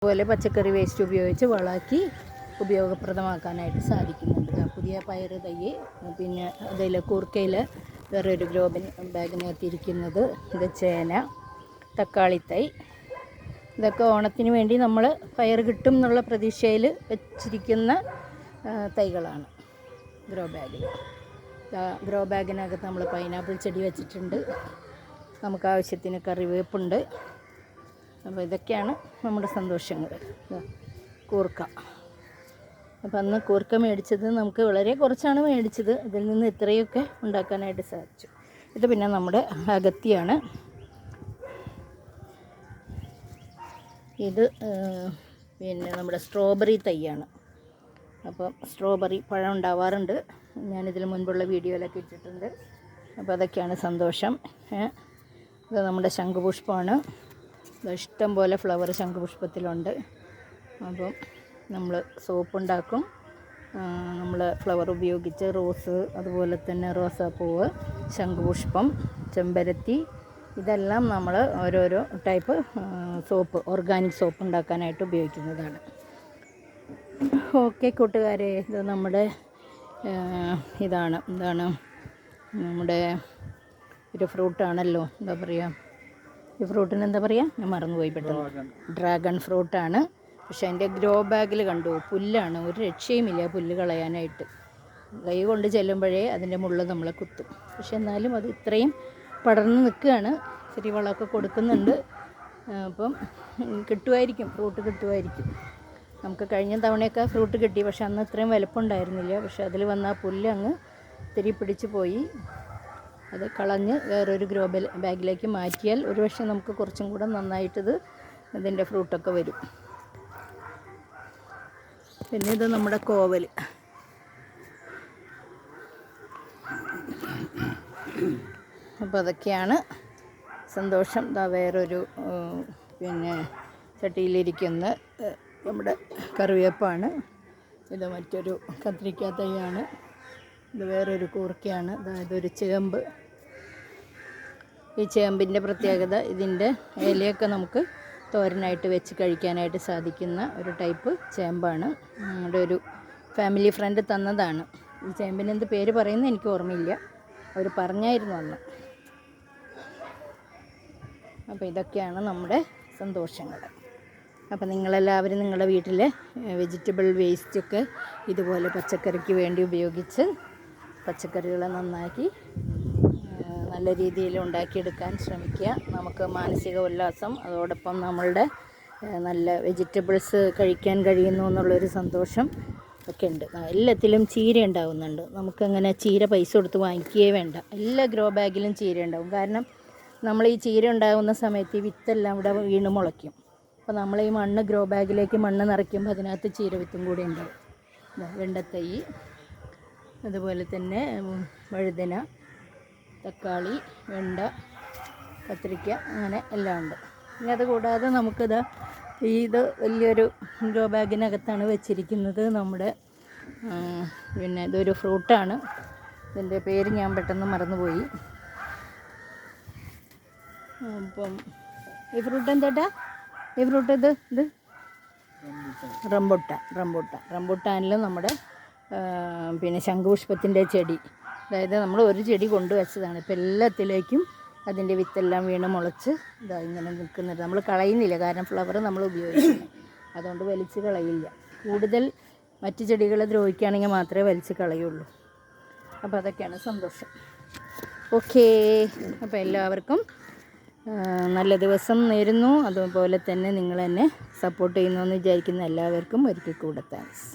അതുപോലെ പച്ചക്കറി വേസ്റ്റ് ഉപയോഗിച്ച് വളമാക്കി ഉപയോഗപ്രദമാക്കാനായിട്ട് സാധിക്കുന്നുണ്ട്. പുതിയ പയർ തൈ, പിന്നെ അതിൽ കൂർക്കയിൽ വേറൊരു ബാഗിനകത്തിരിക്കുന്നത് ഇത് ചേന, തക്കാളി തൈ. ഇതൊക്കെ ഓണത്തിന് വേണ്ടി നമ്മൾ പയർ കിട്ടും എന്നുള്ള പ്രതീക്ഷയിൽ വെച്ചിരിക്കുന്ന തൈകളാണ് ഗ്രോ ബാഗിനകത്ത് നമ്മൾ പൈനാപ്പിൾ ചെടി വെച്ചിട്ടുണ്ട്. നമുക്ക് ആവശ്യത്തിന് കറിവേപ്പുണ്ട്. അപ്പോൾ ഇതൊക്കെയാണ് നമ്മുടെ സന്തോഷങ്ങൾ. കൂർക്ക, അപ്പോൾ അന്ന് കൂർക്ക മേടിച്ചത് നമുക്ക് വളരെ കുറച്ചാണ് മേടിച്ചത്. അതിൽ നിന്ന് ഇത്രയൊക്കെ ഉണ്ടാക്കാനായിട്ട് സാധിച്ചു. ഇത് പിന്നെ നമ്മുടെ അഗത്തിയാണ്. ഇത് പിന്നെ നമ്മുടെ സ്ട്രോബെറി തൈയാണ്. അപ്പം സ്ട്രോബെറി പഴം ഉണ്ടാവാറുണ്ട്. ഞാനിതിൽ മുൻപുള്ള വീഡിയോയിലൊക്കെ ഇട്ടിട്ടുണ്ട്. അപ്പോൾ അതൊക്കെയാണ് സന്തോഷം. ഇത് നമ്മുടെ ശംഖുപുഷ്പമാണ്. ഇഷ്ടം പോലെ ഫ്ലവർ ശംഖുപുഷ്പത്തിലുണ്ട്. അപ്പം നമ്മൾ സോപ്പ് ഉണ്ടാക്കും. നമ്മൾ ഫ്ലവർ ഉപയോഗിച്ച് റോസ്, അതുപോലെ തന്നെ റോസാപ്പൂവ്, ശംഖുപുഷ്പം, ചെമ്പരത്തി, ഇതെല്ലാം നമ്മൾ ഓരോരോ ടൈപ്പ് സോപ്പ്, ഓർഗാനിക് സോപ്പ് ഉണ്ടാക്കാനായിട്ട് ഉപയോഗിക്കുന്നതാണ്. ഓക്കെ കൂട്ടുകാരെ, ഇത് നമ്മുടെ എന്താണ് നമ്മുടെ ഒരു ഫ്രൂട്ടാണല്ലോ. എന്താ പറയുക, ഈ ഫ്രൂട്ടിന് എന്താ പറയുക, ഞാൻ മറന്നുപോയി പെട്ടെന്ന്. ഡ്രാഗൺ ഫ്രൂട്ടാണ്. പക്ഷെ അതിൻ്റെ ഗ്രോ ബാഗിൽ കണ്ടു പുല്ലാണ്. ഒരു രക്ഷയുമില്ല പുല്ല് കളയാനായിട്ട്. കൈ കൊണ്ട് ചെല്ലുമ്പോഴേ അതിൻ്റെ മുള്ള് നമ്മളെ കുത്തും. പക്ഷെ എന്നാലും അത് ഇത്രയും പടർന്ന് നിൽക്കുകയാണ്. ചെറിയ വളമൊക്കെ കൊടുക്കുന്നുണ്ട്. അപ്പം ഫ്രൂട്ട് കിട്ടുമായിരിക്കും. നമുക്ക് കഴിഞ്ഞ തവണയൊക്കെ ഫ്രൂട്ട് കിട്ടി. പക്ഷെ അന്ന് ഇത്രയും വലുപ്പമുണ്ടായിരുന്നില്ല. പക്ഷെ അതിൽ വന്ന ആ പുല്ല് അങ്ങ് തിരി പിടിച്ച് പോയി. അത് കളഞ്ഞ് വേറൊരു ഗ്രോ ബാഗിലേക്ക് മാറ്റിയാൽ ഒരുപക്ഷെ നമുക്ക് കുറച്ചും കൂടെ നന്നായിട്ടിത് ഇതിൻ്റെ ഫ്രൂട്ടൊക്കെ വരും. പിന്നെ ഇത് നമ്മുടെ കോവൽ. അപ്പോൾ അതൊക്കെയാണ് സന്തോഷം. ഇതാ വേറൊരു പിന്നെ ചട്ടിയിലിരിക്കുന്ന നമ്മുടെ കറിവേപ്പാണ്. ഇത് മറ്റൊരു കത്തിരിക്ക തൈയാണ്. ഇത് വേറൊരു കൂർക്കയാണ്. ഇതൊരു ചേമ്പ്. ഈ ചേമ്പിൻ്റെ പ്രത്യേകത, ഇതിൻ്റെ ഇലയൊക്കെ നമുക്ക് തോരനായിട്ട് വെച്ച് കഴിക്കാനായിട്ട് സാധിക്കുന്ന ഒരു ടൈപ്പ് ചേമ്പാണ്. നമ്മുടെ ഒരു ഫാമിലി ഫ്രണ്ട് തന്നതാണ്. ഈ ചേമ്പിന് എന്ത് പേര് പറയുന്നത് എനിക്ക് ഓർമ്മയില്ല. അവർ പറഞ്ഞായിരുന്നു അന്ന്. അപ്പോൾ ഇതൊക്കെയാണ് നമ്മുടെ സന്തോഷങ്ങൾ. അപ്പോൾ നിങ്ങളെല്ലാവരും നിങ്ങളുടെ വീട്ടിലെ വെജിറ്റബിൾ വേസ്റ്റൊക്കെ ഇതുപോലെ പച്ചക്കറിക്ക് വേണ്ടി ഉപയോഗിച്ച് പച്ചക്കറികളെ നന്നാക്കി നല്ല രീതിയിൽ ഉണ്ടാക്കിയെടുക്കാൻ ശ്രമിക്കുക. നമുക്ക് മാനസിക ഉല്ലാസം, അതോടൊപ്പം നമ്മളുടെ നല്ല വെജിറ്റബിൾസ് കഴിക്കാൻ കഴിയുന്നു എന്നുള്ളൊരു സന്തോഷം ഒക്കെ ഉണ്ട്. എല്ലാത്തിലും ചീര ഉണ്ടാവുന്നുണ്ട്. നമുക്കങ്ങനെ ചീര പൈസ കൊടുത്ത് വാങ്ങിക്കുകയേ വേണ്ട. എല്ലാ ഗ്രോ ബാഗിലും ചീര ഉണ്ടാവും. കാരണം നമ്മൾ ഈ ചീര ഉണ്ടാകുന്ന സമയത്ത് ഈ വിത്തെല്ലാം ഇവിടെ വീണ് മുളയ്ക്കും. അപ്പോൾ നമ്മൾ ഈ ഗ്രോ ബാഗിലേക്ക് മണ്ണ് നിറയ്ക്കുമ്പോൾ അതിനകത്ത് ചീര വിത്തും കൂടി ഉണ്ടാവും. വെണ്ടത്തൈ, അതുപോലെ തന്നെ വഴുതന, തക്കാളി, വെണ്ട, കത്തിരിക്ക, അങ്ങനെ എല്ലാം ഉണ്ട്. പിന്നെ അതുകൂടാതെ ഇത് വലിയൊരു ഗ്രോ ബാഗിനകത്താണ് വെച്ചിരിക്കുന്നത്. നമ്മുടെ പിന്നെ ഇതൊരു ഫ്രൂട്ടാണ്. ഇതിൻ്റെ പേര് ഞാൻ പെട്ടെന്ന് മറന്നുപോയി. അപ്പം ഈ ഫ്രൂട്ട് എന്താ, ഈ ഫ്രൂട്ട് ഇത് റംബുട്ടാനിൽ നമ്മുടെ പിന്നെ ശംഖുപുഷ്പത്തിൻ്റെ ചെടി, അതായത് നമ്മൾ ഒരു ചെടി കൊണ്ടുവച്ചതാണ്. ഇപ്പം എല്ലാത്തിലേക്കും അതിൻ്റെ വിത്തെല്ലാം വീണ് മുളച്ച് ഇങ്ങനെ നിൽക്കുന്നുണ്ട്. നമ്മൾ കളയുന്നില്ല, കാരണം ഫ്ലവർ നമ്മൾ ഉപയോഗിക്കുന്നു. അതുകൊണ്ട് വലിച്ച് കളയില്ല. കൂടുതൽ മറ്റു ചെടികളെ ദ്രോഹിക്കുകയാണെങ്കിൽ മാത്രമേ വലിച്ച് കളയുള്ളൂ. അപ്പോൾ അതൊക്കെയാണ് സന്തോഷം. ഓക്കേ, അപ്പോൾ എല്ലാവർക്കും നല്ല ദിവസം നേരുന്നു. അതുപോലെ തന്നെ നിങ്ങൾ എന്നെ സപ്പോർട്ട് ചെയ്യുന്നു എന്ന് വിചാരിക്കുന്ന എല്ലാവർക്കും ഒരിക്കൽ കൂടെ താങ്ക്സ്.